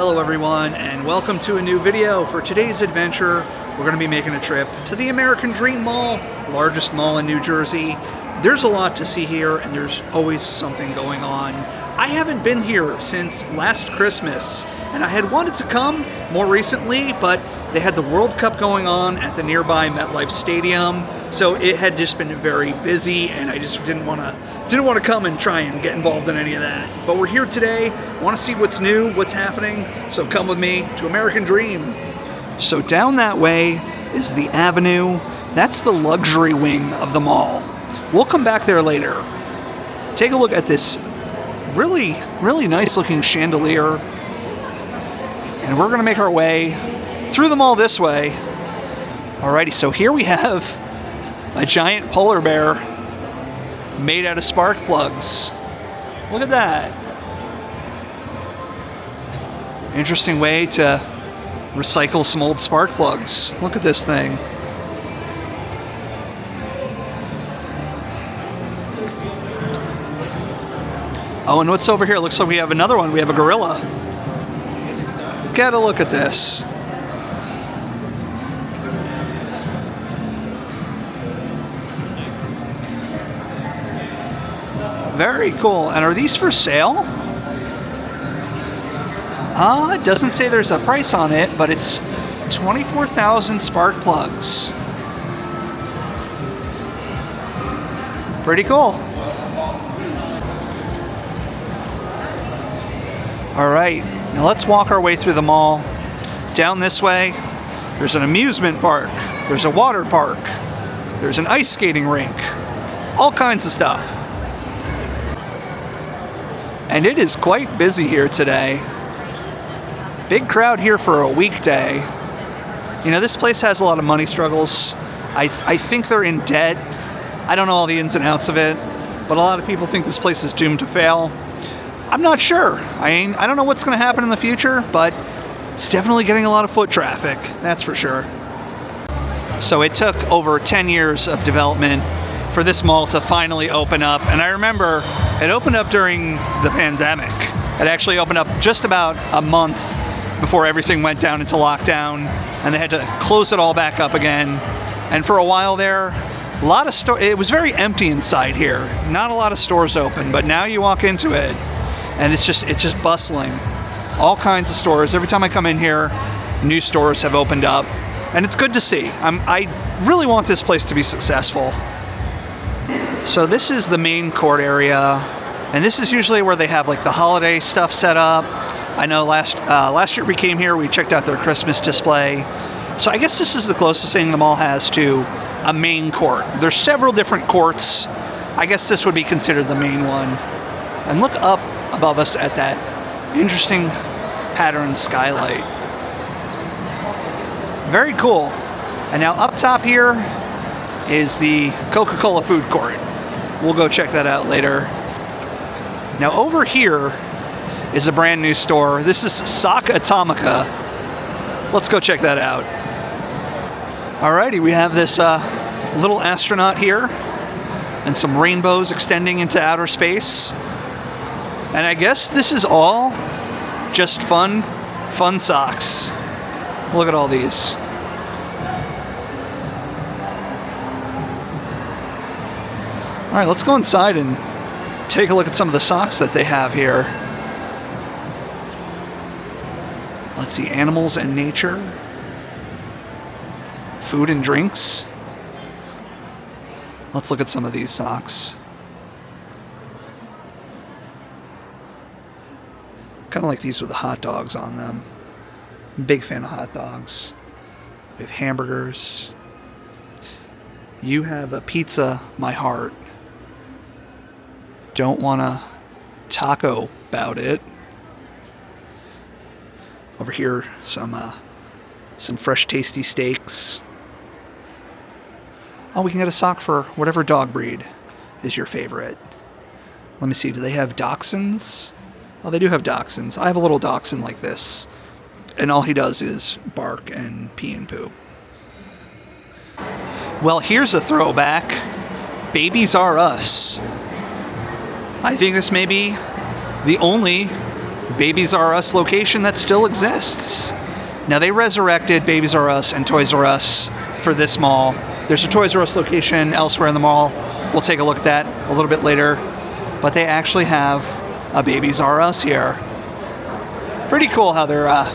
Hello everyone, and welcome to a new video. For today's adventure, we're going to be making a trip to the American Dream Mall, largest mall in New Jersey. There's a lot to see here, and there's always something going on. I haven't been here since last Christmas, and I had wanted to come more recently, but they had the World Cup going on at the nearby MetLife Stadium, so it had just been very busy, and I just didn't want to come and try and get involved in any of that. But we're here today, want to see what's new, what's happening, so come with me to American Dream. So down that way is the Avenue. That's the luxury wing of the mall. We'll come back there later. Take a look at this really nice looking chandelier. And we're gonna make our way through the mall this way. Alrighty, so here we have a giant polar bear made out of spark plugs. Look at that. Interesting way to recycle some old spark plugs. Look at this thing. Oh, and what's over here? Looks like we have another one. We have a gorilla. Get a look at this. Very cool. And are these for sale? It doesn't say there's a price on it, but it's 24,000 spark plugs. Pretty cool. All right, now let's walk our way through the mall. Down this way, there's an amusement park. There's a water park. There's an ice skating rink. All kinds of stuff. And it is quite busy here today. Big crowd here for a weekday. You know, this place has a lot of money struggles. I think they're in debt. I don't know all the ins and outs of it, but a lot of people think this place is doomed to fail. I'm not sure. I don't know what's going to happen in the future, but it's definitely getting a lot of foot traffic, that's for sure. So it took over 10 years of development for this mall to finally open up. And I remember it opened up during the pandemic. It actually opened up just about a month before everything went down into lockdown, and they had to close it all back up again. And for a while there, a lot of it was very empty inside here. Not a lot of stores open, but now you walk into it and it's just bustling. All kinds of stores. Every time I come in here, new stores have opened up, and it's good to see. I really want this place to be successful. So this is the main court area, and this is usually where they have like the holiday stuff set up. I know last year we came here, we checked out their Christmas display. So I guess this is the closest thing the mall has to a main court. There's several different courts. I guess this would be considered the main one. And look up above us at that interesting pattern skylight. Very cool. And now up top here is the Coca-Cola food court. We'll go check that out later. Now over here is a brand new store. This is Sock Atomica. Let's go check that out. Alrighty, we have this little astronaut here and some rainbows extending into outer space. And I guess this is all just fun socks. Look at all these. All right, let's go inside and take a look at some of the socks that they have here. Let's see, animals and nature, food and drinks. Let's look at some of these socks. Kind of like these with the hot dogs on them. Big fan of hot dogs. We have hamburgers. You have a pizza, my heart. Don't want to taco about it. Over here, some fresh tasty steaks. Oh, we can get a sock for whatever dog breed is your favorite. Let me see, do they have dachshunds? Oh, they do have dachshunds. I have a little dachshund like this, and all he does is bark and pee and poop. Well, here's a throwback. Babies R Us. I think this may be the only Babies R Us location that still exists. Now, they resurrected Babies R Us and Toys R Us for this mall. There's a Toys R Us location elsewhere in the mall. We'll take a look at that a little bit later. But they actually have a Babies R Us here. Pretty cool how they're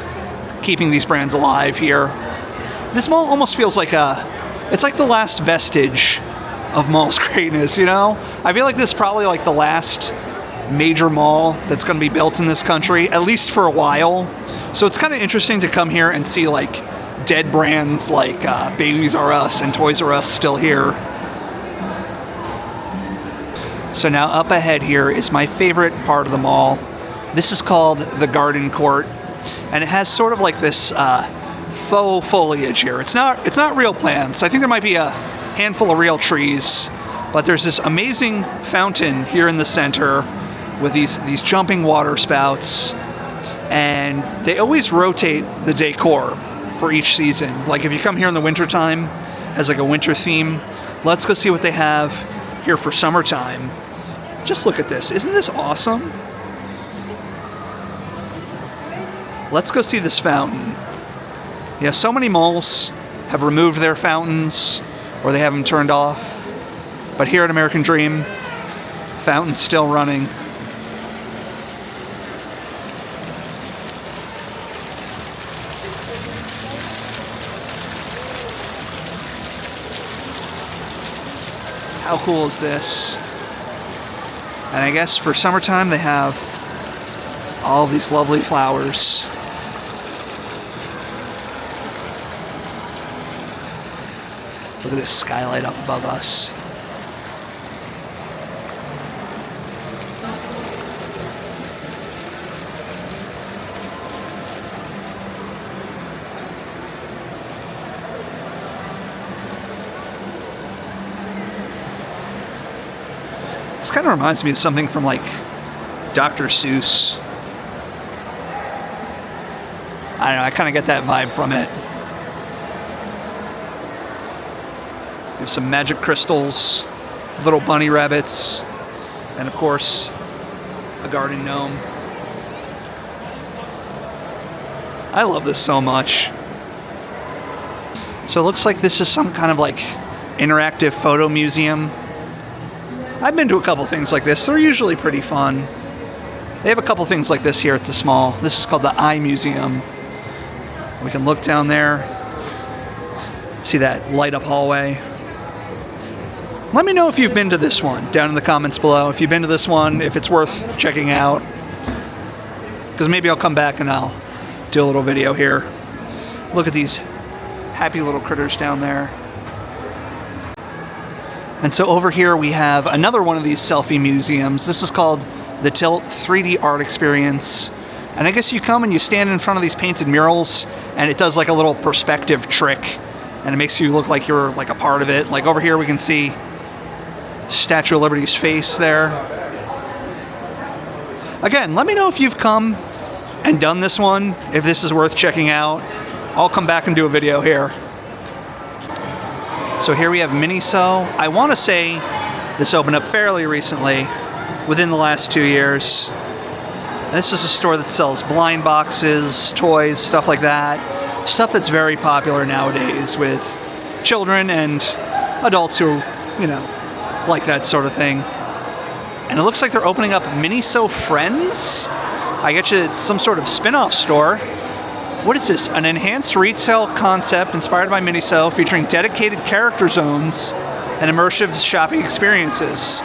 keeping these brands alive here. This mall almost feels like it's like the last vestige of mall's greatness, you know? I feel like this is probably like the last major mall that's going to be built in this country, at least for a while. So it's kind of interesting to come here and see like dead brands like Babies R Us and Toys R Us still here. So now up ahead here is my favorite part of the mall. This is called the Garden Court, and it has sort of like this faux foliage here. It's not real plants. I think there might be a handful of real trees, but there's this amazing fountain here in the center with these jumping water spouts, and they always rotate the decor for each season. Like if you come here in the wintertime as like a winter theme, let's go see what they have here for summertime. Just look at this. Isn't this awesome? Let's go see this fountain. Yeah, so many malls have removed their fountains or they have them turned off. But here at American Dream, fountain's still running. How cool is this? And I guess for summertime they have all these lovely flowers. Look at this skylight up above us. This kind of reminds me of something from like Dr. Seuss. I don't know, I kind of get that vibe from it. We have some magic crystals, little bunny rabbits, and of course, a garden gnome. I love this so much. So it looks like this is some kind of like interactive photo museum. I've been to a couple things like this. They're usually pretty fun. They have a couple things like this here at this mall. This is called the Eye Museum. We can look down there, see that light up hallway. Let me know if you've been to this one down in the comments below. If you've been to this one, if it's worth checking out. Because maybe I'll come back and I'll do a little video here. Look at these happy little critters down there. And so over here we have another one of these selfie museums. This is called the Tilt 3D Art Experience. And I guess you come and you stand in front of these painted murals and it does like a little perspective trick. And it makes you look like you're like a part of it. Like over here we can see Statue of Liberty's face there. Again, let me know if you've come and done this one, if this is worth checking out. I'll come back and do a video here. So here we have Miniso. I want to say this opened up fairly recently, within the last 2 years. And this is a store that sells blind boxes, toys, stuff like that. Stuff that's very popular nowadays with children and adults who, you know, like that sort of thing. And it looks like they're opening up Miniso Friends. I get you, it's some sort of spin-off store. What is this? An enhanced retail concept inspired by Miniso, featuring dedicated character zones and immersive shopping experiences.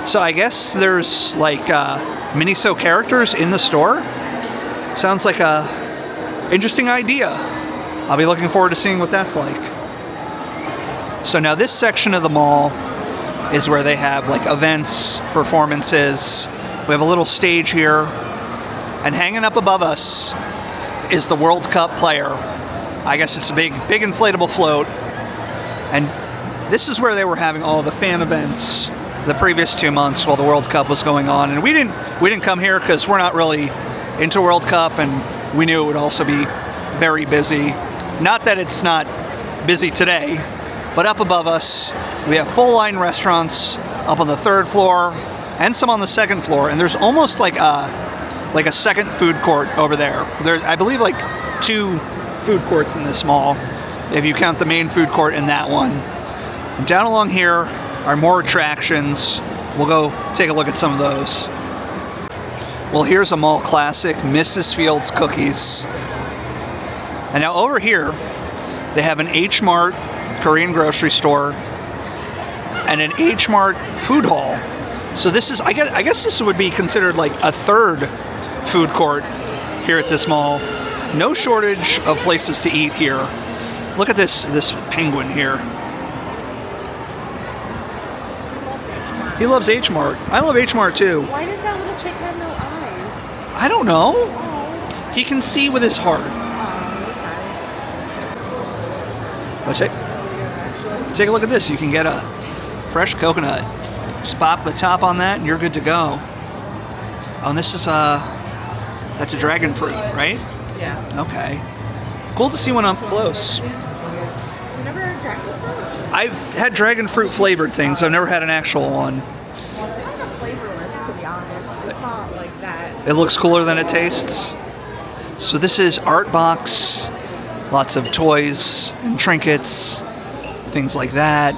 So I guess there's like Miniso characters in the store. Sounds like a interesting idea. I'll be looking forward to seeing what that's like. So now this section of the mall is where they have like events, performances. We have a little stage here, and hanging up above us is the World Cup player. I guess it's a big inflatable float. And this is where they were having all the fan events the previous 2 months while the World Cup was going on. And we didn't come here because we're not really into World Cup, and we knew it would also be very busy. Not that it's not busy today, but up above us, we have full line restaurants up on the 3rd floor and some on the 2nd floor. And there's almost like like a second food court over there. There's, I believe, like 2 food courts in this mall, if you count the main food court and that one. And down along here are more attractions. We'll go take a look at some of those. Well, here's a mall classic, Mrs. Fields Cookies. And now over here, they have an H Mart Korean grocery store and an H Mart food hall. So this is, I guess this would be considered like a third food court here at this mall. No shortage of places to eat here. Look at this penguin here. He loves H Mart. I love H Mart too. Why does that little chick have no eyes? I don't know. Oh. He can see with his heart. Take a look at this. You can get a fresh coconut. Just pop the top on that and you're good to go. Oh, and this is that's a dragon fruit, right? Yeah. Okay. Cool to see one up close. You never had dragon fruit? I've had dragon fruit flavored things. I've never had an actual one. Well, it's kind of flavorless, to be honest. It's not like that. It looks cooler than it tastes. So this is Art Box. Lots of toys and trinkets, things like that.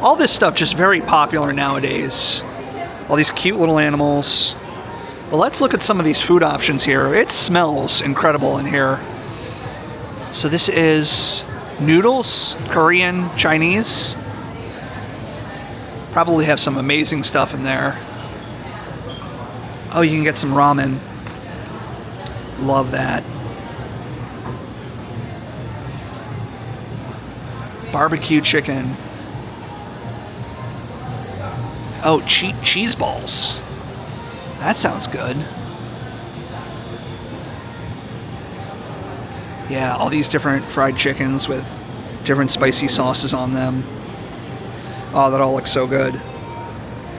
All this stuff just very popular nowadays. All these cute little animals. But let's look at some of these food options here. It smells incredible in here. So this is noodles, Korean, Chinese. Probably have some amazing stuff in there. Oh, you can get some ramen. Love that. Barbecue chicken. Oh, cheese balls. That sounds good. Yeah, all these different fried chickens with different spicy sauces on them. Oh, that all looks so good.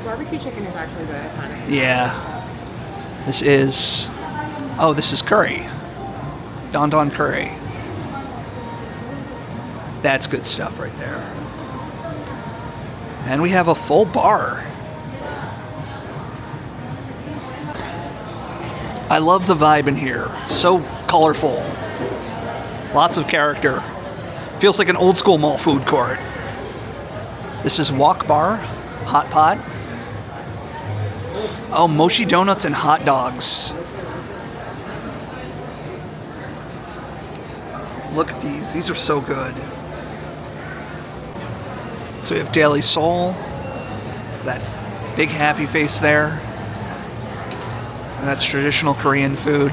Barbecue chicken is actually good. I find it. Yeah. This is... Oh, this is curry. Don Don curry. That's good stuff right there. And we have a full bar. I love the vibe in here. So colorful. Lots of character. Feels like an old school mall food court. This is Wok Bar, Hot Pot. Oh, mochi donuts and hot dogs. Look at these. These are so good. So we have Daily Soul. That big happy face there. And that's traditional Korean food.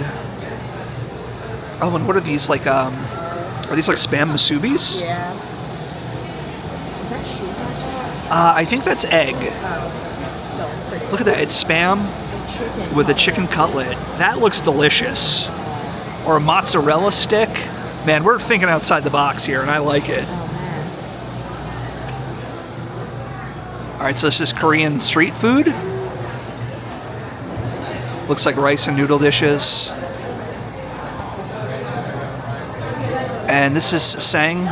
Oh, and what are these like? Are these like Spam musubis? Yeah. Is that cheese on that? I think that's egg. Oh, still pretty. Look at that. It's Spam Chicken with a chicken cutlet. That looks delicious. Or a mozzarella stick. Man, we're thinking outside the box here, and I like it. Oh man. All right, so this is Korean street food. Looks like rice and noodle dishes. And this is Sang.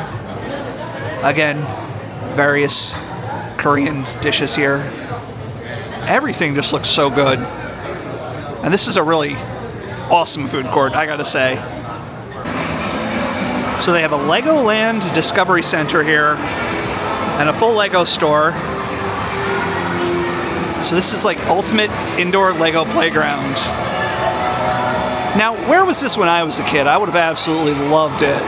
Again, various Korean dishes here. Everything just looks so good. And this is a really awesome food court, I gotta say. So they have a Legoland Discovery Center here and a full Lego store. So this is like ultimate indoor Lego playground. Now, where was this when I was a kid? I would have absolutely loved it.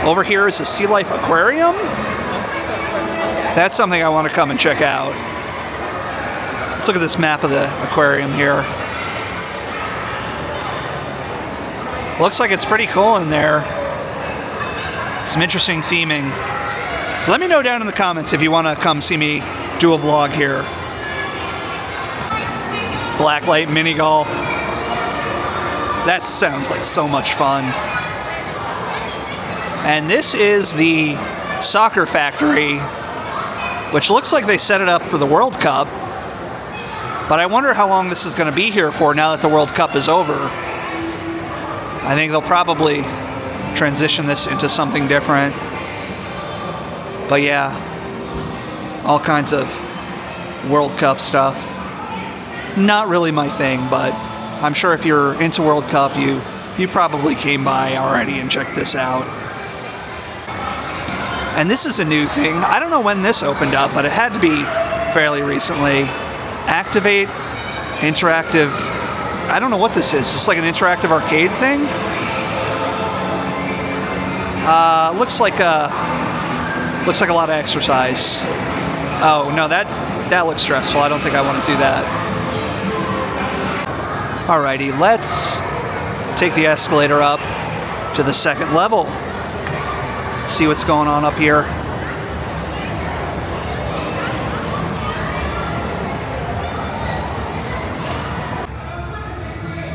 Over here is a Sea Life Aquarium. That's something I want to come and check out. Let's look at this map of the aquarium here. Looks like it's pretty cool in there. Some interesting theming. Let me know down in the comments if you want to come see me do a vlog here. Blacklight mini golf. That sounds like so much fun. And this is the soccer factory, which looks like they set it up for the World Cup. But I wonder how long this is going to be here for now that the World Cup is over. I think they'll probably transition this into something different. But yeah, all kinds of World Cup stuff. Not really my thing, but I'm sure if you're into World Cup, you probably came by already and checked this out. And this is a new thing. I don't know when this opened up, but it had to be fairly recently. Activate interactive. I don't know what this is. It's like an interactive arcade thing. Looks like a lot of exercise. Oh no, that looks stressful. I don't think I want to do that. Alrighty, let's take the escalator up to the second level. See what's going on up here.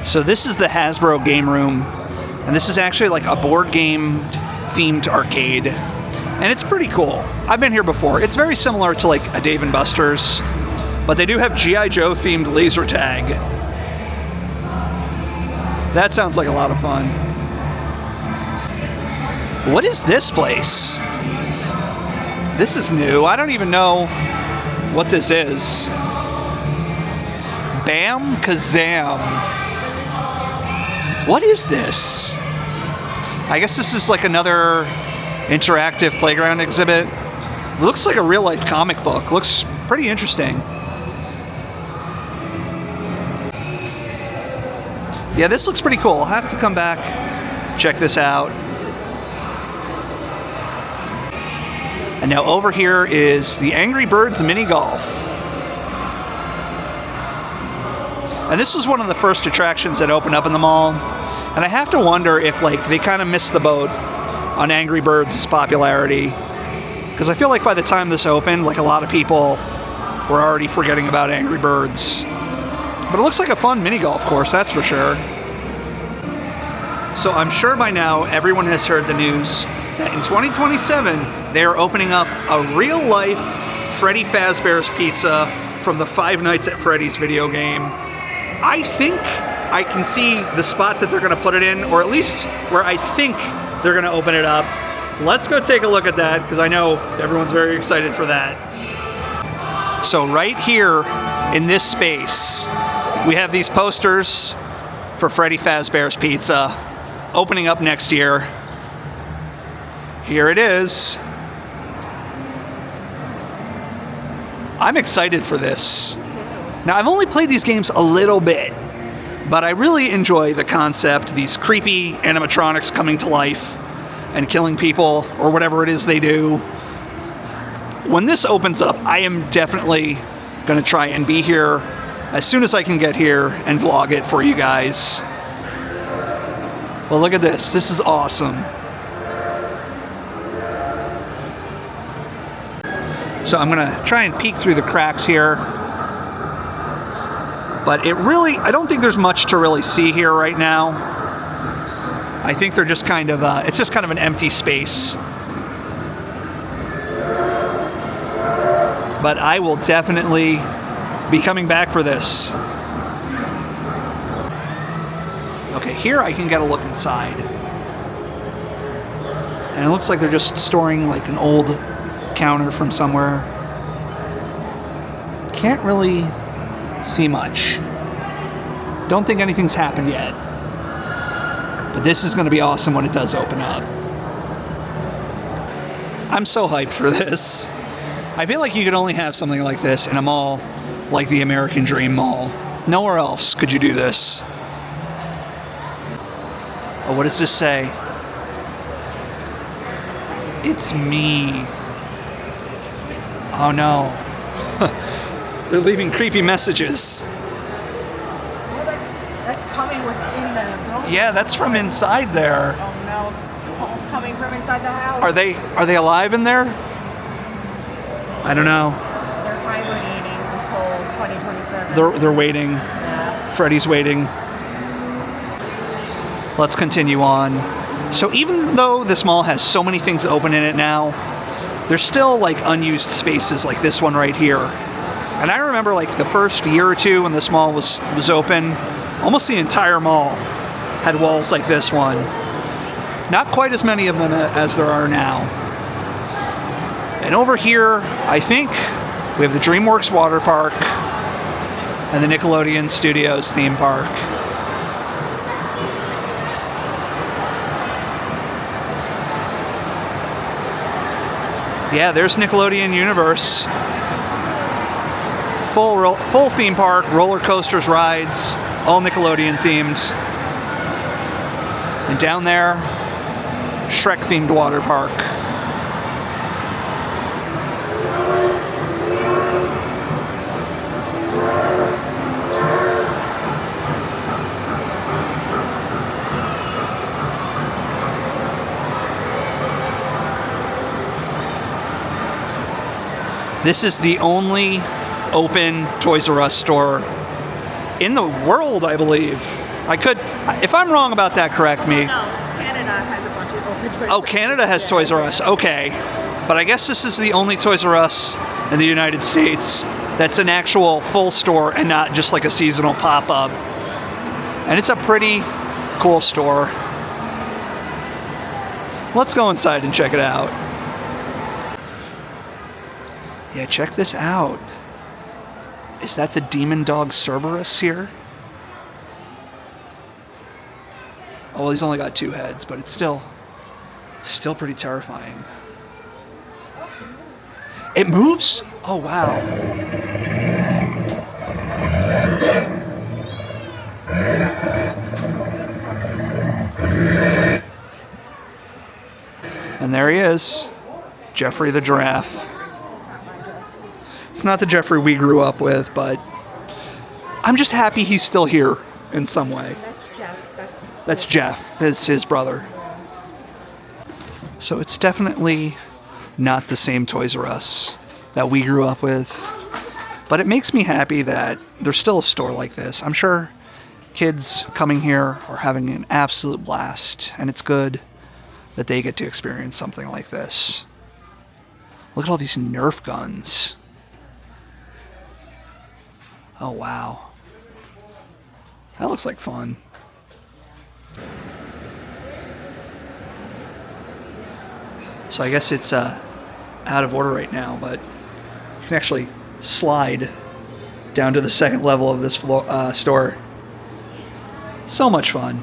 So this is the Hasbro game room, and this is actually like a board game themed arcade, and it's pretty cool. I've been here before. It's very similar to like a Dave & Buster's, but they do have G.I. Joe themed laser tag. That sounds like a lot of fun. What is this place? This is new. I don't even know what this is. Bam Kazam. What is this? I guess this is like another interactive playground exhibit. It looks like a real-life comic book. Looks pretty interesting. Yeah, this looks pretty cool. I'll have to come back, check this out. And now over here is the Angry Birds Mini Golf. And this was one of the first attractions that opened up in the mall. And I have to wonder if like they kind of missed the boat on Angry Birds' popularity. Because I feel like by the time this opened, like a lot of people were already forgetting about Angry Birds. But it looks like a fun mini golf course, that's for sure. So I'm sure by now everyone has heard the news that in 2027 they are opening up a real-life Freddy Fazbear's Pizza from the Five Nights at Freddy's video game. I think I can see the spot that they're going to put it in, or at least where I think they're going to open it up. Let's go take a look at that, because I know everyone's very excited for that. So right here in this space, we have these posters for Freddy Fazbear's Pizza opening up next year. Here it is. I'm excited for this. Now, I've only played these games a little bit, but I really enjoy the concept, these creepy animatronics coming to life and killing people, or whatever it is they do. When this opens up, I am definitely going to try and be here as soon as I can get here and vlog it for you guys. Well, look at this. This is awesome. So I'm going to try and peek through the cracks here. But it really, I don't think there's much to really see here right now. I think they're just kind of, it's just kind of an empty space. But I will definitely be coming back for this. Okay, here I can get a look inside. And it looks like they're just storing like an old counter from somewhere. Can't really see much. Don't think anything's happened yet. But this is going to be awesome when it does open up. I'm so hyped for this. I feel like you could only have something like this in a mall like the American Dream Mall. Nowhere else could you do this. Oh, what does this say? It's me. Oh no. They're leaving creepy messages. Oh, that's coming within the building. Yeah, that's from inside there. Oh no, Paul's coming from inside the house. Are they alive in there? I don't know. They're hibernating until 2027. They're waiting. Yeah. Freddy's waiting. Let's continue on. So even though this mall has so many things open in it now, there's still like unused spaces like this one right here. And I remember like the first year or two when this mall was open, almost the entire mall had walls like this one. Not quite as many of them as there are now. And over here, I think we have the DreamWorks water park and the Nickelodeon Studios theme park. Yeah, there's Nickelodeon Universe. Full theme park, roller coasters, rides, all Nickelodeon themed. And down there, Shrek themed water park. This is the only open Toys R Us store in the world, I believe. If I'm wrong about that, correct me. No, Canada has a bunch of open Toys R Us. Oh, Canada has Toys R Us, okay. But I guess this is the only Toys R Us in the United States that's an actual full store and not just like a seasonal pop-up. And it's a pretty cool store. Let's go inside and check it out. Yeah, check this out. Is that the demon dog Cerberus here? Oh, well, he's only got 2 heads, but it's still pretty terrifying. It moves? Oh, wow. And there he is, Jeffrey the giraffe. It's not the Jeffrey we grew up with, but I'm just happy he's still here in some way. That's Jeff. That's Jeff, his brother. So it's definitely not the same Toys R Us that we grew up with, but it makes me happy that there's still a store like this. I'm sure kids coming here are having an absolute blast, and it's good that they get to experience something like this. Look at all these Nerf guns. Oh, wow. That looks like fun. So I guess it's out of order right now, but you can actually slide down to the second level of this store. So much fun.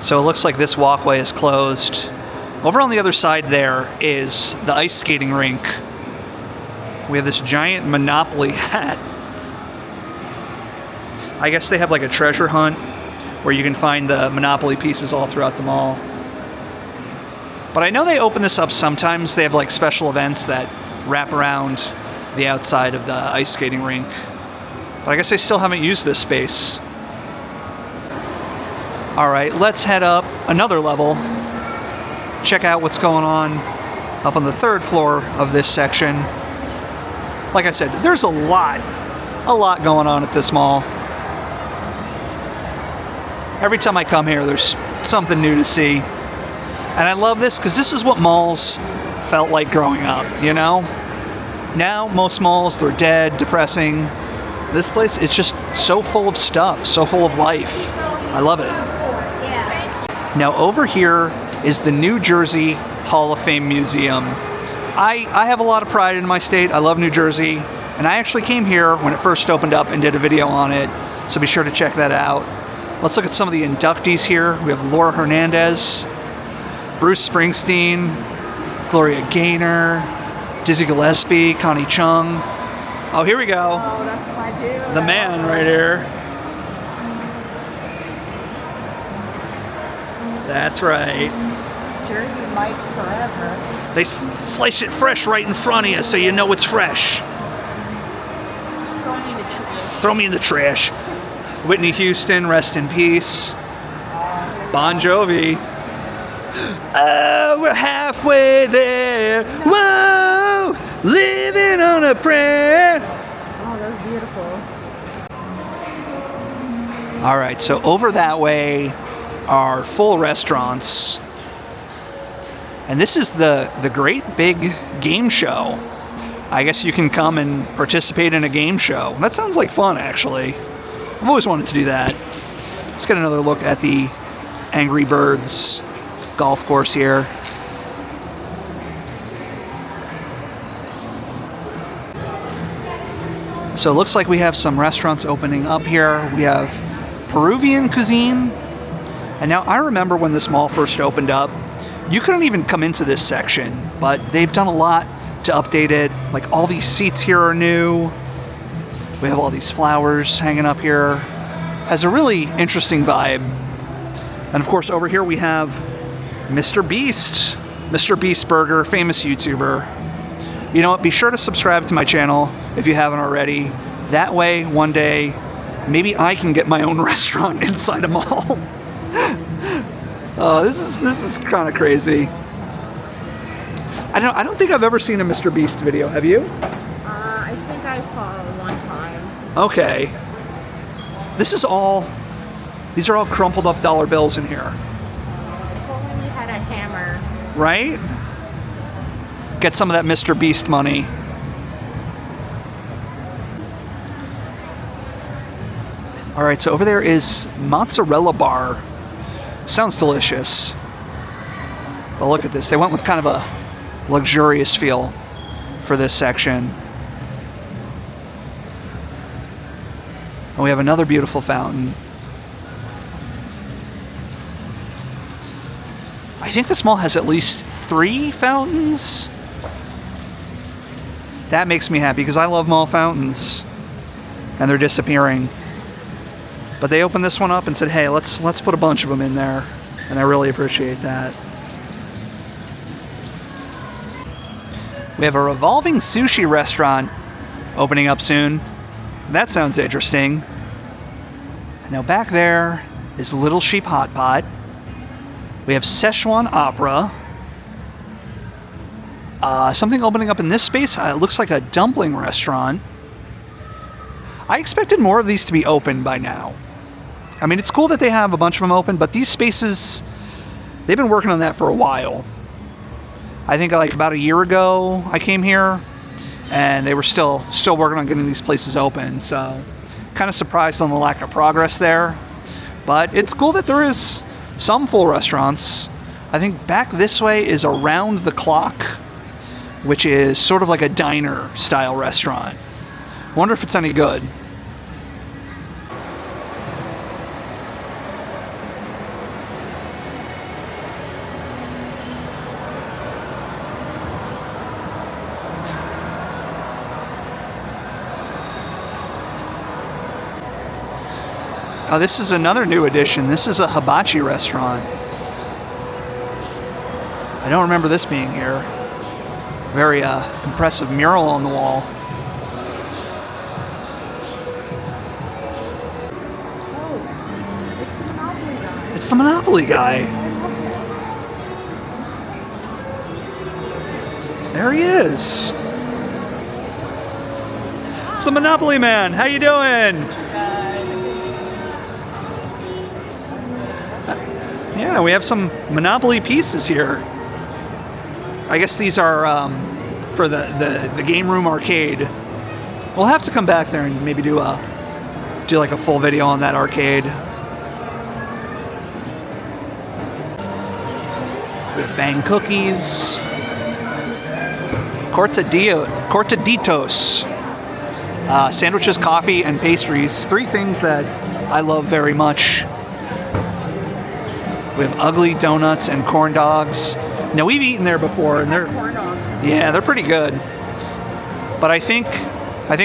So it looks like this walkway is closed. Over on the other side there is the ice skating rink. We have this giant Monopoly hat. I guess they have like a treasure hunt where you can find the Monopoly pieces all throughout the mall. But I know they open this up sometimes. They have like special events that wrap around the outside of the ice skating rink. But I guess they still haven't used this space. All right, let's head up another level. Check out what's going on up on the 3rd floor of this section. Like I said, there's a lot going on at this mall. Every time I come here, there's something new to see. And I love this because this is what malls felt like growing up, you know? Now, most malls, they're dead, depressing. This place is just so full of stuff, so full of life. I love it. Now, over here is the New Jersey Hall of Fame Museum. I have a lot of pride in my state. I love New Jersey. And I actually came here when it first opened up and did a video on it. So be sure to check that out. Let's look at some of the inductees here. We have Laura Hernandez, Bruce Springsteen, Gloria Gaynor, Dizzy Gillespie, Connie Chung. Oh, here we go. Oh, that's my dude. The man right here. That's right. Jersey Mike's forever. They slice it fresh right in front of you so you know it's fresh. Just throw me in the trash. Throw me in the trash. Whitney Houston, rest in peace. Bon Jovi. Oh, we're halfway there. Whoa, living on a prayer. Oh, that was beautiful. All right, so over that way are full restaurants. And this is the great big game show. I guess you can come and participate in a game show. That sounds like fun, actually. I've always wanted to do that. Let's get another look at the Angry Birds golf course here. So it looks like we have some restaurants opening up here. We have Peruvian cuisine. And now I remember when this mall first opened up, You couldn't even come into this section, but they've done a lot to update it. Like all these seats here are new. We have all these flowers hanging up here. Has a really interesting vibe. And of course over here we have Mr. Beast. Mr. Beast Burger, famous YouTuber. You know what, be sure to subscribe to my channel if you haven't already. That way, one day, maybe I can get my own restaurant inside a mall. Oh, this is kind of crazy. I don't think I've ever seen a Mr. Beast video. Have you? I think I saw it one time. Okay. These are all crumpled up dollar bills in here. If only we had a hammer. Right? Get some of that Mr. Beast money. All right, so over there is mozzarella bar. Sounds delicious. But look at this. They went with kind of a luxurious feel for this section. And we have another beautiful fountain. I think this mall has at least 3 fountains. That makes me happy because I love mall fountains. And they're disappearing. But they opened this one up and said, hey, let's put a bunch of them in there. And I really appreciate that. We have a revolving sushi restaurant opening up soon. That sounds interesting. Now back there is Little Sheep Hot Pot. We have Szechuan Opera. Something opening up in this space. It looks like a dumpling restaurant. I expected more of these to be open by now. I mean, it's cool that they have a bunch of them open, but these spaces, they've been working on that for a while. I think like about a year ago I came here and they were still working on getting these places open. So kind of surprised on the lack of progress there. But it's cool that there is some full restaurants. I think back this way is Around the Clock, which is sort of like a diner style restaurant. Wonder if it's any good. Oh, this is another new addition. This is a hibachi restaurant. I don't remember this being here. Very impressive mural on the wall. Oh, It's the Monopoly guy. There he is. It's the Monopoly man. How you doing? Yeah, we have some Monopoly pieces here. I guess these are for the game room arcade. We'll have to come back there and maybe do like a full video on that arcade. We have Bang Cookies, Cortaditos, sandwiches, coffee, and pastries. 3 things that I love very much. We have Ugly Donuts and corn dogs. Now we've eaten there before, and they're pretty good. But I think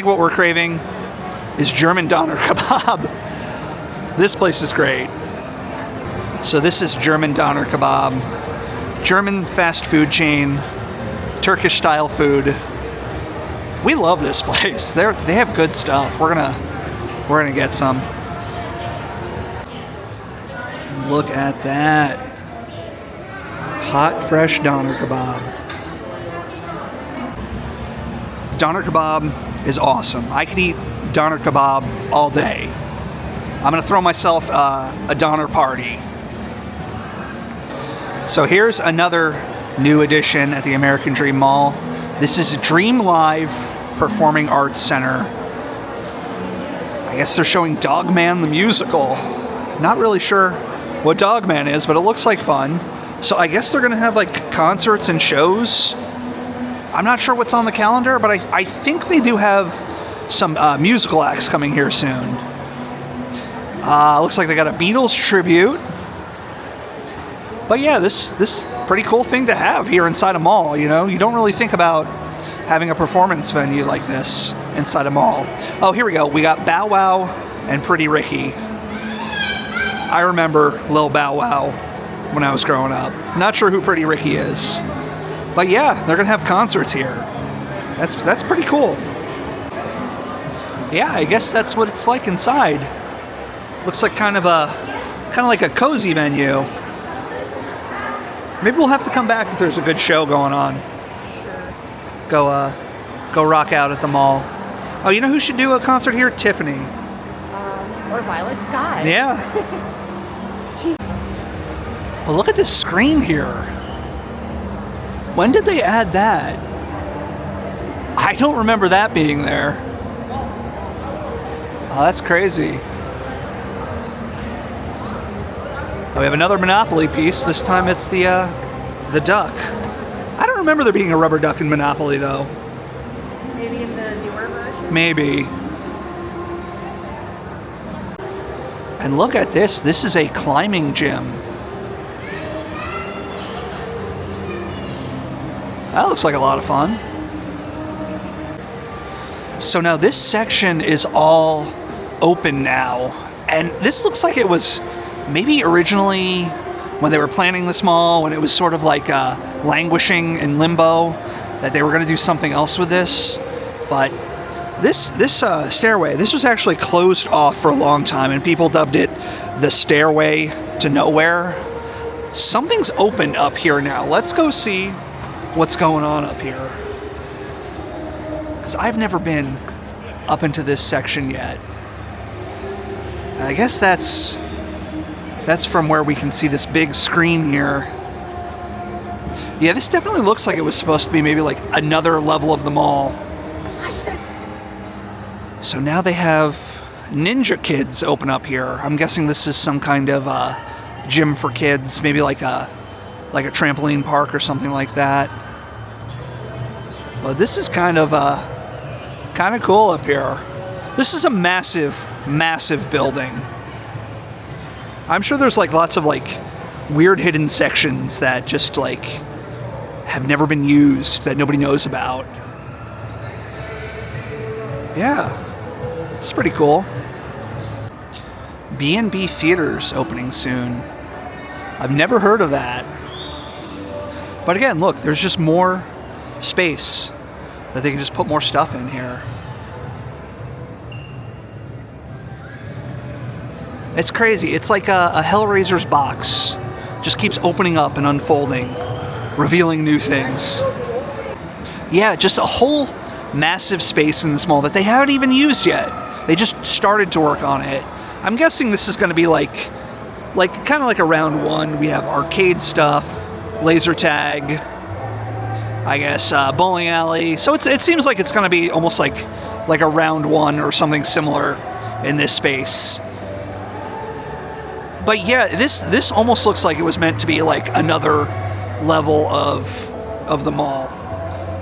what we're craving is German doner kebab. This place is great. So this is German doner kebab, German fast food chain, Turkish style food. We love this place. They have good stuff. We're gonna get some. Look at that. Hot, fresh doner kebab. Doner kebab is awesome. I could eat doner kebab all day. I'm gonna throw myself a doner party. So here's another new addition at the American Dream Mall. This is Dream Live Performing Arts Center. I guess they're showing Dogman the musical. Not really sure what Dogman is, but it looks like fun. So I guess they're gonna have like concerts and shows. I'm not sure what's on the calendar, but I think they do have some musical acts coming here soon. Looks like they got a Beatles tribute. But yeah, this pretty cool thing to have here inside a mall, you know? You don't really think about having a performance venue like this inside a mall. Oh, here we go. We got Bow Wow and Pretty Ricky. I remember Lil Bow Wow when I was growing up. Not sure who Pretty Ricky is. But yeah, they're gonna have concerts here. That's pretty cool. Yeah, I guess that's what it's like inside. Looks like kind of like a cozy venue. Maybe we'll have to come back if there's a good show going on. Sure. Go rock out at the mall. Oh, you know who should do a concert here? Tiffany. Or Violet Sky. Yeah. Jeez. Well, look at this screen here. When did they add that? I don't remember that being there. Oh, that's crazy. Oh, we have another Monopoly piece. This time it's the duck. I don't remember there being a rubber duck in Monopoly, though. Maybe in the newer version? Maybe. And look at this. This is a climbing gym. That looks like a lot of fun. So now this section is all open now. And this looks like it was maybe originally when they were planning this mall, when it was sort of like languishing in limbo, that they were going to do something else with this. But this stairway, this was actually closed off for a long time, and people dubbed it the Stairway to Nowhere. Something's open up here now. Let's go see what's going on up here. Because I've never been up into this section yet. And I guess that's from where we can see this big screen here. Yeah, this definitely looks like it was supposed to be maybe like another level of the mall. So now they have Ninja Kids open up here. I'm guessing this is some kind of gym for kids, maybe like a trampoline park or something like that. Well, this is kind of cool up here. This is a massive building. I'm sure there's like lots of like weird hidden sections that just like have never been used, that nobody knows about. Yeah, it's pretty cool. B&B Theaters opening soon. I've never heard of that. But again, look, there's just more space that they can just put more stuff in here. It's crazy. It's like a Hellraiser's box. Just keeps opening up and unfolding, revealing new things. Yeah, just a whole massive space in this mall that they haven't even used yet. They just started to work on it. I'm guessing this is going to be like kind of like a round one. We have arcade stuff, laser tag, I guess bowling alley. So it seems like it's going to be almost like a round one or something similar in this space. But yeah, this almost looks like it was meant to be like another level of the mall,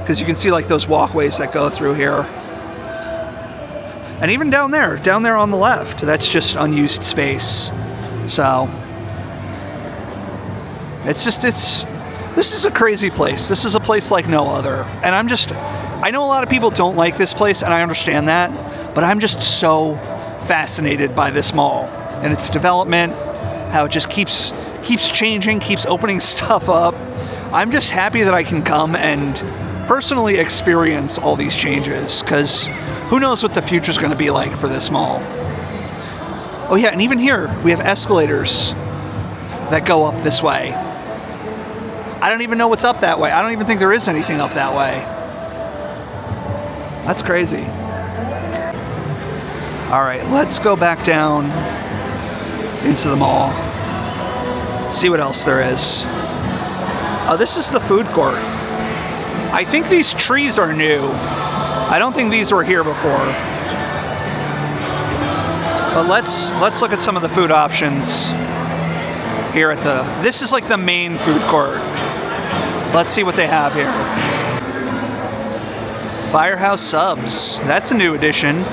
because you can see like those walkways that go through here, and even down there on the left, that's just unused space. So this is a crazy place. This is a place like no other, and I know a lot of people don't like this place, and I understand that, but I'm just so fascinated by this mall and its development, how it just keeps changing, keeps opening stuff up. I'm just happy that I can come and personally experience all these changes, because who knows what the future's going to be like for this mall. Oh yeah, and even here we have escalators that go up this way. I don't even know what's up that way. I don't even think there is anything up that way. That's crazy. All right, let's go back down into the mall. See what else there is. Oh, this is the food court. I think these trees are new. I don't think these were here before. But let's look at some of the food options here at this is like the main food court. Let's see what they have here. Firehouse Subs. That's a new addition.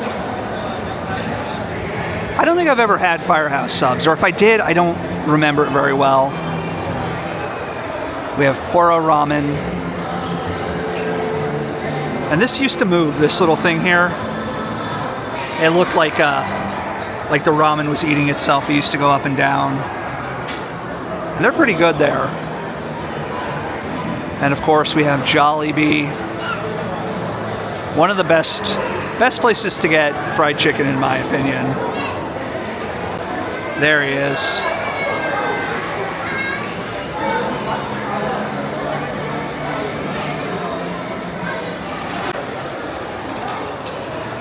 I don't think I've ever had Firehouse Subs, or if I did, I don't remember it very well. We have Poro Ramen. And this used to move, this little thing here. It looked like the ramen was eating itself. It used to go up and down. And they're pretty good there. And of course we have Jollibee. One of the best places to get fried chicken in my opinion. There he is.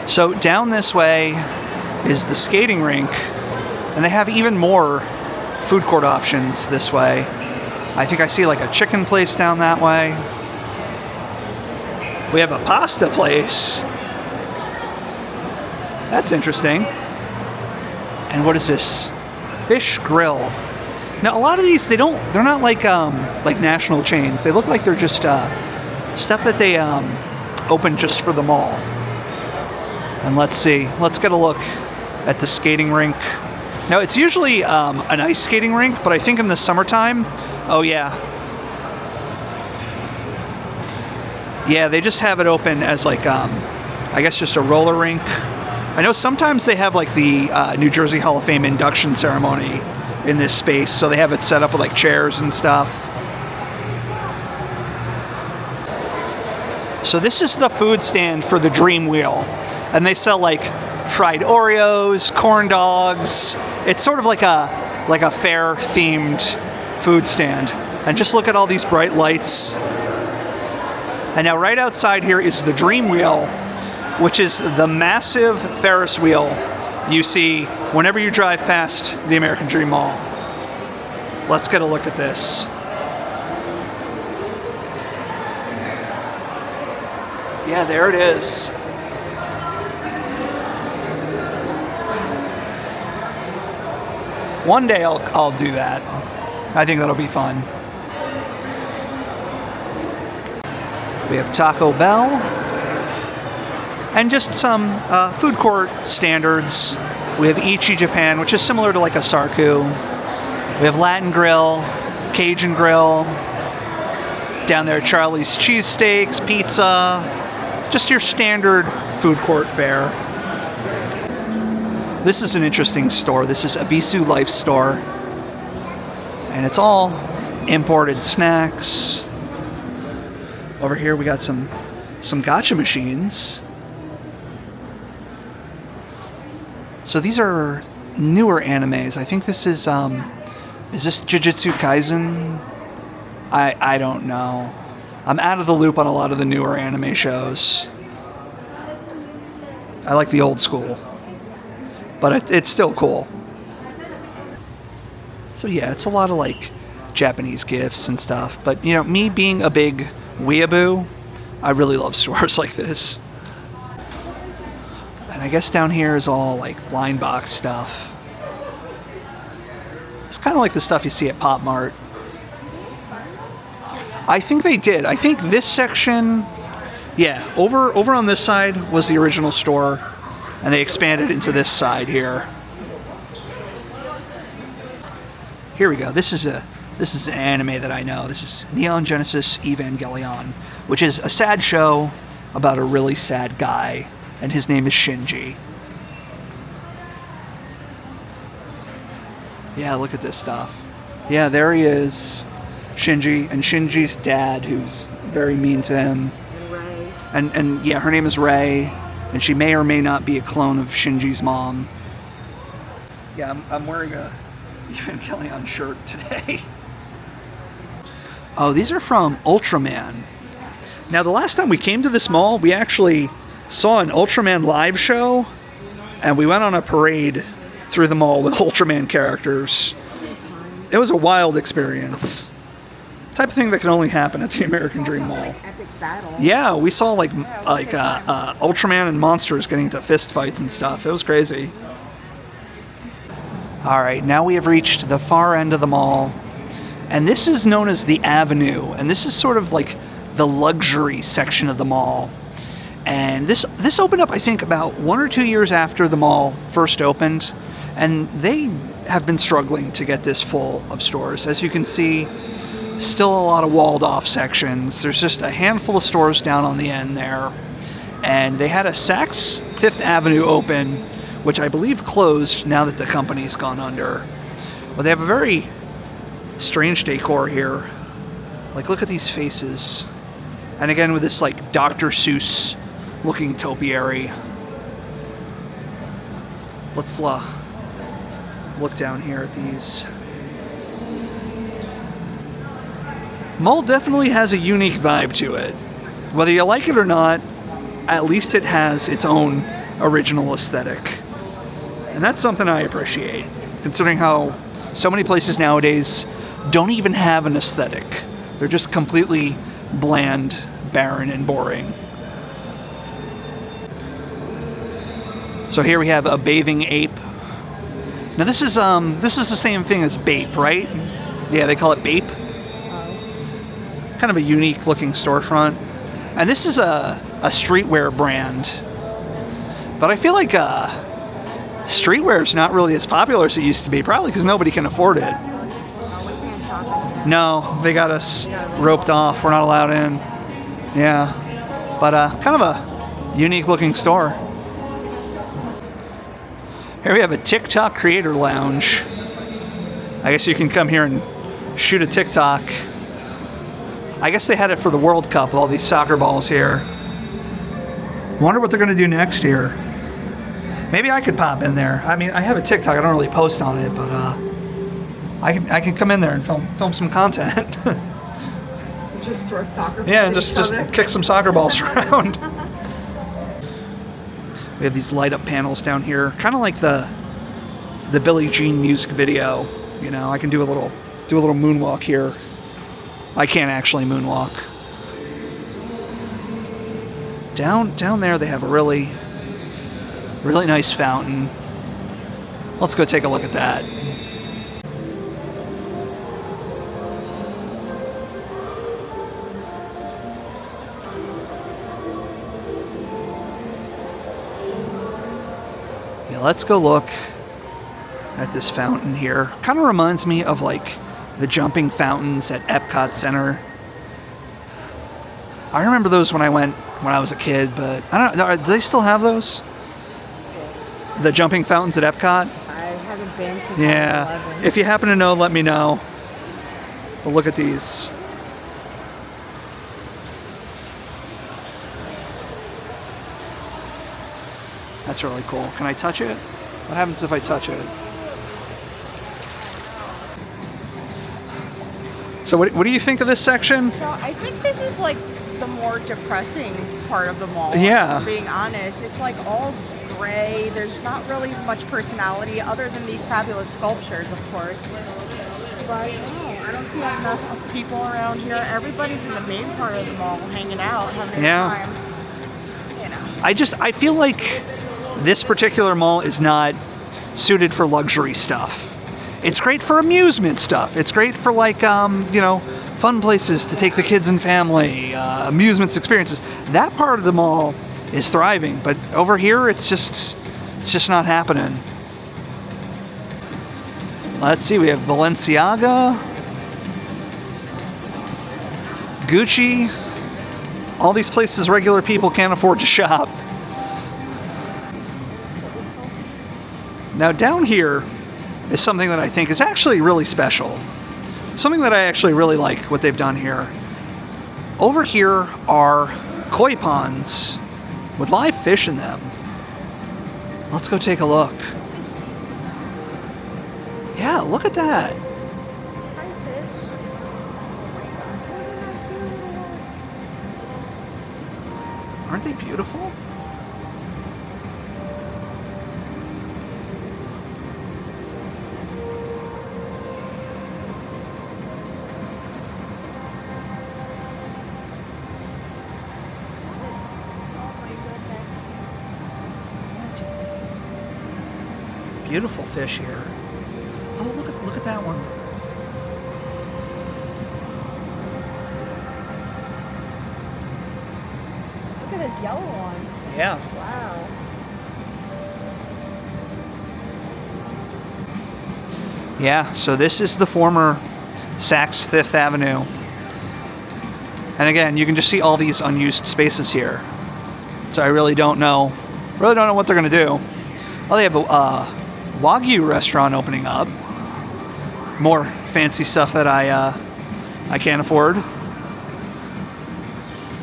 So down this way is the skating rink, and they have even more food court options this way. I think I see like a chicken place down that way. We have a pasta place. That's interesting. And what is this? Fish grill. Now a lot of these, they're not like national chains. They look like they're just stuff that they open just for the mall. And let's get a look at the skating rink. Now it's usually an ice skating rink, but I think in the summertime, oh yeah. Yeah, they just have it open as like, I guess just a roller rink. I know sometimes they have like the New Jersey Hall of Fame induction ceremony in this space, so they have it set up with like chairs and stuff. So this is the food stand for the Dream Wheel. And they sell like fried Oreos, corn dogs. It's sort of like a fair themed food stand. And just look at all these bright lights. And now right outside here is the Dream Wheel, which is the massive Ferris wheel you see whenever you drive past the American Dream Mall. Let's get a look at this. Yeah, there it is. One day I'll do that. I think that'll be fun. We have Taco Bell. And just some food court standards. We have Ichi Japan, which is similar to like a Sarku. We have Latin Grill, Cajun Grill. Down there, Charlie's Cheesesteaks, pizza. Just your standard food court fare. This is an interesting store. This is Abisu Life Store. And it's all imported snacks. Over here we got some gacha machines. So these are newer animes. I think this is this Jujutsu Kaisen? I don't know. I'm out of the loop on a lot of the newer anime shows. I like the old school. But it's still cool. So yeah, it's a lot of like Japanese gifts and stuff. But you know, me being a big weeaboo, I really love stores like this. And I guess down here is all like blind box stuff. It's kind of like the stuff you see at Pop Mart. I think they did. I think this section, yeah, over on this side was the original store. And they expanded into this side here. Here we go. This is an anime that I know. This is Neon Genesis Evangelion, which is a sad show about a really sad guy, and his name is Shinji. Yeah, look at this stuff. Yeah, there he is, Shinji, and Shinji's dad, who's very mean to him. And Ray. And yeah, her name is Ray. And she may or may not be a clone of Shinji's mom. Yeah, I'm wearing a Evangelion shirt today. Oh, these are from Ultraman. Now, the last time we came to this mall, we actually saw an Ultraman live show, and we went on a parade through the mall with Ultraman characters. It was a wild experience. Type of thing that can only happen at the American Dream Mall. Like epic battles. Yeah, we saw like Ultraman and monsters getting into fist fights and stuff. It was crazy. All right, now we have reached the far end of the mall, and this is known as the Avenue, and this is sort of like the luxury section of the mall. And this opened up, I think, about 1 or 2 years after the mall first opened, and they have been struggling to get this full of stores. As you can see, still a lot of walled off sections. There's just a handful of stores down on the end there. And they had a Saks Fifth Avenue open, which I believe closed now that the company's gone under. But they have a very strange decor here. Like, look at these faces. And again, with this like Dr. Seuss looking topiary. Let's look down here at these. Mall definitely has a unique vibe to it. Whether you like it or not, at least it has its own original aesthetic. And that's something I appreciate, considering how so many places nowadays don't even have an aesthetic. They're just completely bland, barren, and boring. So here we have a bathing ape. Now this is the same thing as Bape, right? Yeah, they call it Bape. Kind of a unique looking storefront. And this is a streetwear brand. But I feel like streetwear is not really as popular as it used to be, probably because nobody can afford it. No, they got us roped off. We're not allowed in. Yeah. But kind of a unique looking store. Here we have a TikTok creator lounge. I guess you can come here and shoot a TikTok. I guess they had it for the World Cup, all these soccer balls here. Wonder what they're going to do next year. Maybe I could pop in there. I mean, I have a TikTok. I don't really post on it, but I can come in there and film some content. Just throw soccer balls. Yeah, and just kick some soccer balls around. We have these light up panels down here, kind of like the Billie Jean music video. You know, I can do a little moonwalk here. I can't actually moonwalk. Down there they have a really nice fountain. Let's go take a look at that. Yeah, let's go look at this fountain here. Kind of reminds me of like the jumping fountains at Epcot Center. I remember those when I was a kid, but I don't know, do they still have those? The jumping fountains at Epcot? I haven't been since Yeah. 2011. If you happen to know, let me know. But look at these. That's really cool. Can I touch it? What happens if I touch it? So what do you think of this section? So I think this is like the more depressing part of the mall. Yeah. If I'm being honest, it's like all gray. There's not really much personality other than these fabulous sculptures, of course. But no, I don't see enough of people around here. Everybody's in the main part of the mall, hanging out, having a good time. You know. I feel like this particular mall is not suited for luxury stuff. It's great for amusement stuff. It's great for like, fun places to take the kids and family, amusements experiences. That part of the mall is thriving, but over here it's just not happening. Let's see, we have Balenciaga, Gucci, all these places regular people can't afford to shop. Now down here is something that I think is actually really special. Something that I actually really like what they've done here. Over here are koi ponds with live fish in them. Let's go take a look. Yeah, look at that. Aren't they beautiful? Beautiful fish here. Oh, look at that one. Look at this yellow one. Yeah. Wow. Yeah, so this is the former Saks Fifth Avenue. And again, you can just see all these unused spaces here. So I really don't know what they're gonna do. Oh, they have a Wagyu restaurant opening up. More fancy stuff that I can't afford.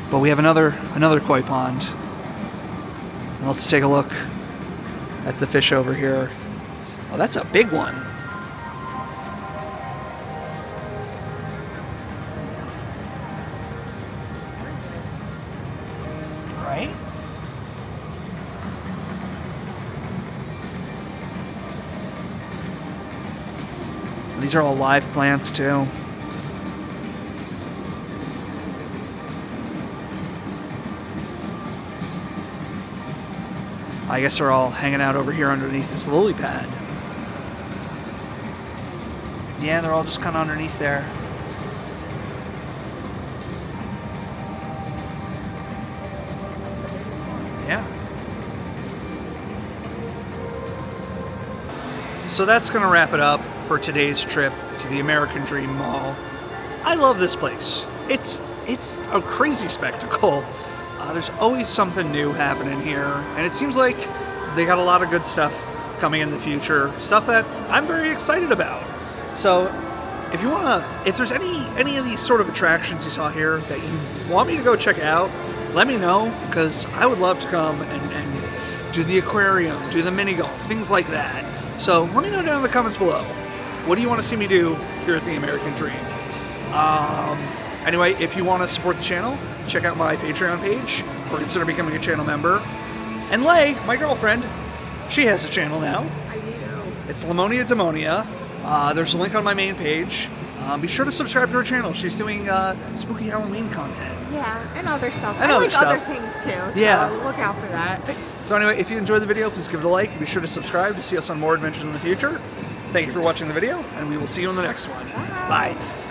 But we have another koi pond. Let's take a look at the fish over here. Oh, that's a big one. Right? These are all live plants too. I guess they're all hanging out over here underneath this lily pad. Yeah, they're all just kind of underneath there. Yeah. So that's going to wrap it up for today's trip to the American Dream Mall. I love this place. It's a crazy spectacle. There's always something new happening here, and it seems like they got a lot of good stuff coming in the future, stuff that I'm very excited about. So if you if there's any of these sort of attractions you saw here that you want me to go check out, let me know, because I would love to come and do the aquarium, do the mini golf, things like that. So let me know down in the comments below. What do you want to see me do here at the American Dream? Anyway, if you want to support the channel, check out my Patreon page or consider becoming a channel member. And Lay, my girlfriend, she has a channel now. I do. It's Lamonia Demonia. There's a link on my main page. Be sure to subscribe to her channel. She's doing spooky Halloween content. Yeah, and other stuff. And I other like stuff. other things too. Yeah. So look out for that. So anyway, if you enjoyed the video, please give it a like. Be sure to subscribe to see us on more adventures in the future. Thank you for watching the video, and we will see you in the next one. Bye. Bye.